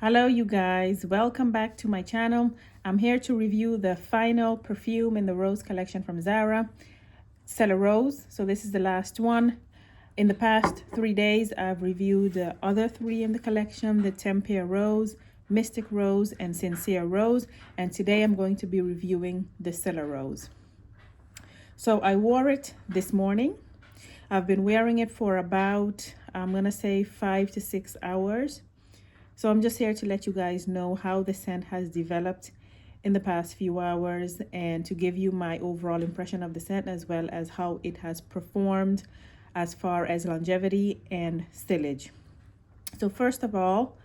Hello you guys, welcome back to my channel. I'm here to review the final perfume in the rose collection from Zara, Rose. So this is the last one. In the past 3 days I've reviewed the other three in the collection, the Tempaire Rose, Mystic Rose, and Sincere Rose, and today I'm going to be reviewing the Rose. So I wore it this morning. I've been wearing it for about, I'm gonna say 5 to 6 hours. So I'm just here to let you guys know how the scent has developed in the past few hours and to give you my overall impression of the scent, as well as how it has performed as far as longevity and stillage. So first of all,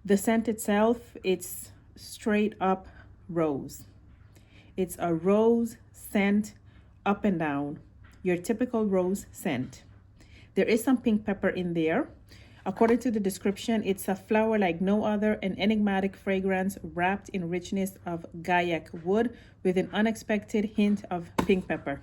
the scent itself, it's straight up rose. It's a rose scent up and down, your typical rose scent. There is some pink pepper in there. According to the description, it's a flower like no other, an enigmatic fragrance wrapped in richness of Gaiac wood with an unexpected hint of pink pepper.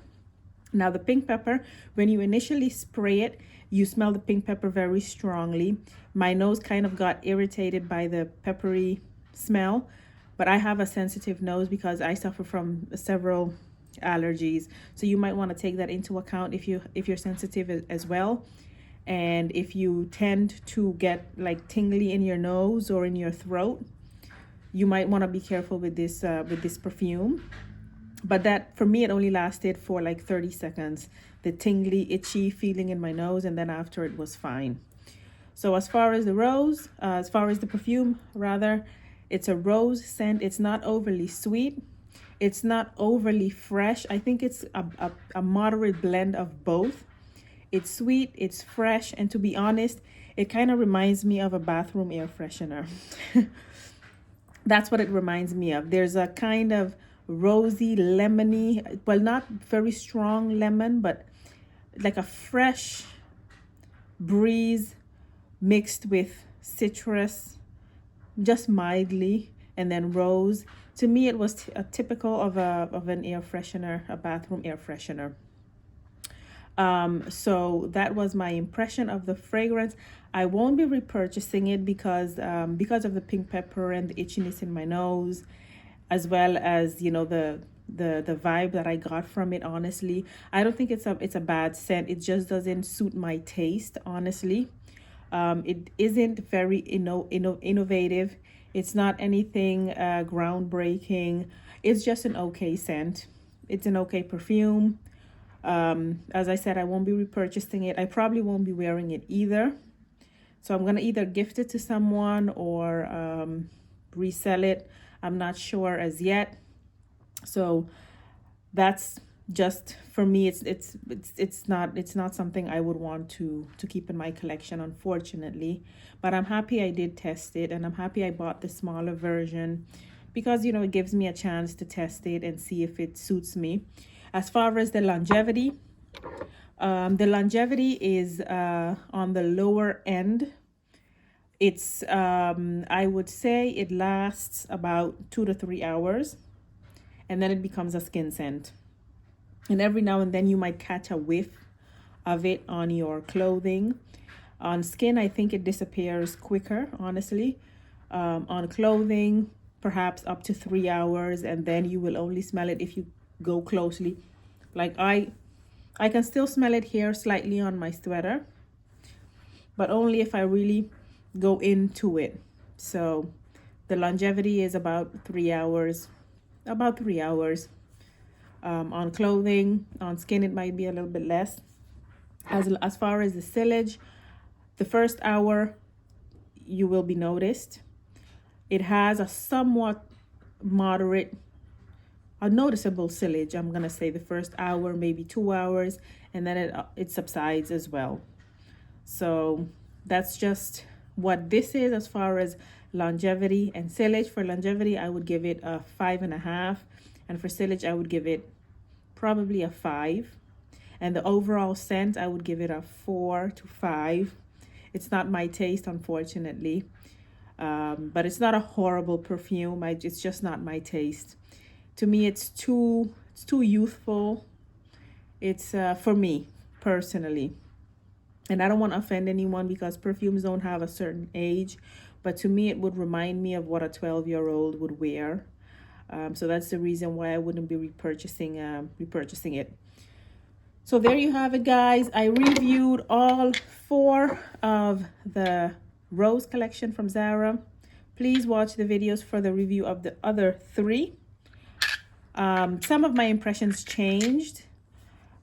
Now the pink pepper, when you initially spray it, you smell the pink pepper very strongly. My nose kind of got irritated by the peppery smell, but I have a sensitive nose because I suffer from several allergies. So you might want to take that into account if you're sensitive as well. And if you tend to get like tingly in your nose or in your throat, you might want to be careful with this perfume. But that, for me, it only lasted for like 30 seconds, the tingly itchy feeling in my nose, and then after it was fine. So as far as the perfume rather, it's a rose scent. It's not overly sweet, it's not overly fresh. I think it's a moderate blend of both. It's sweet, it's fresh, and to be honest, it kind of reminds me of a bathroom air freshener. That's what it reminds me of. There's a kind of rosy, lemony, well, not very strong lemon, but like a fresh breeze mixed with citrus, just mildly, and then rose. To me, it was a typical of an air freshener, a bathroom air freshener. So that was my impression of the fragrance. I won't be repurchasing it because of the pink pepper and the itchiness in my nose, as well as, you know, the vibe that I got from it. Honestly, I don't think it's a bad scent. It just doesn't suit my taste, honestly. It isn't very innovative. It's not anything groundbreaking. It's just an okay scent. It's an okay perfume. As I said, I won't be repurchasing it. I probably won't be wearing it either. So I'm going to either gift it to someone or resell it. I'm not sure as yet. So that's just, for me, it's not something I would want to keep in my collection, unfortunately. But I'm happy I did test it, and I'm happy I bought the smaller version because, you know, it gives me a chance to test it and see if it suits me. As far as the longevity is on the lower end. It's, I would say it lasts about 2 to 3 hours, and then it becomes a skin scent. And every now and then you might catch a whiff of it on your clothing. On skin, I think it disappears quicker, honestly. On clothing, perhaps up to 3 hours, and then you will only smell it if you go closely. Like I can still smell it here slightly on my sweater, but only if I really go into it. So the longevity is about 3 hours, on clothing. On skin, it might be a little bit less. As far as the sillage, the first hour you will be noticed. It has a somewhat moderate, a noticeable sillage. I'm gonna say the first hour, maybe 2 hours, and then it subsides as well. So that's just what this is as far as longevity and sillage. For longevity, I would give it a 5.5, and for sillage, I would give it probably a 5. And the overall scent, I would give it a 4 to 5. It's not my taste, unfortunately, but it's not a horrible perfume. It's just not my taste. To me, it's too youthful. It's for me personally. And I don't want to offend anyone because perfumes don't have a certain age. but to me it would remind me of what a 12-year-old would wear. So that's the reason why I wouldn't be repurchasing it. So there you have it, guys. I reviewed all 4 of the Rose collection from Zara. Please watch the videos for the review of the other 3. Some of my impressions changed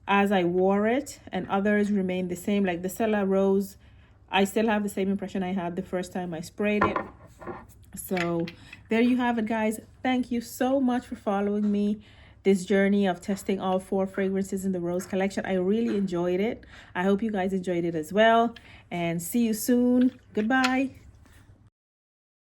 as I wore it, and others remained the same. Like the Sillage, I still have the same impression I had the first time I sprayed it. So there you have it, guys. Thank you so much for following me this journey of testing all 4 fragrances in the Rose collection. I really enjoyed it. I hope you guys enjoyed it as well, and see you soon. Goodbye.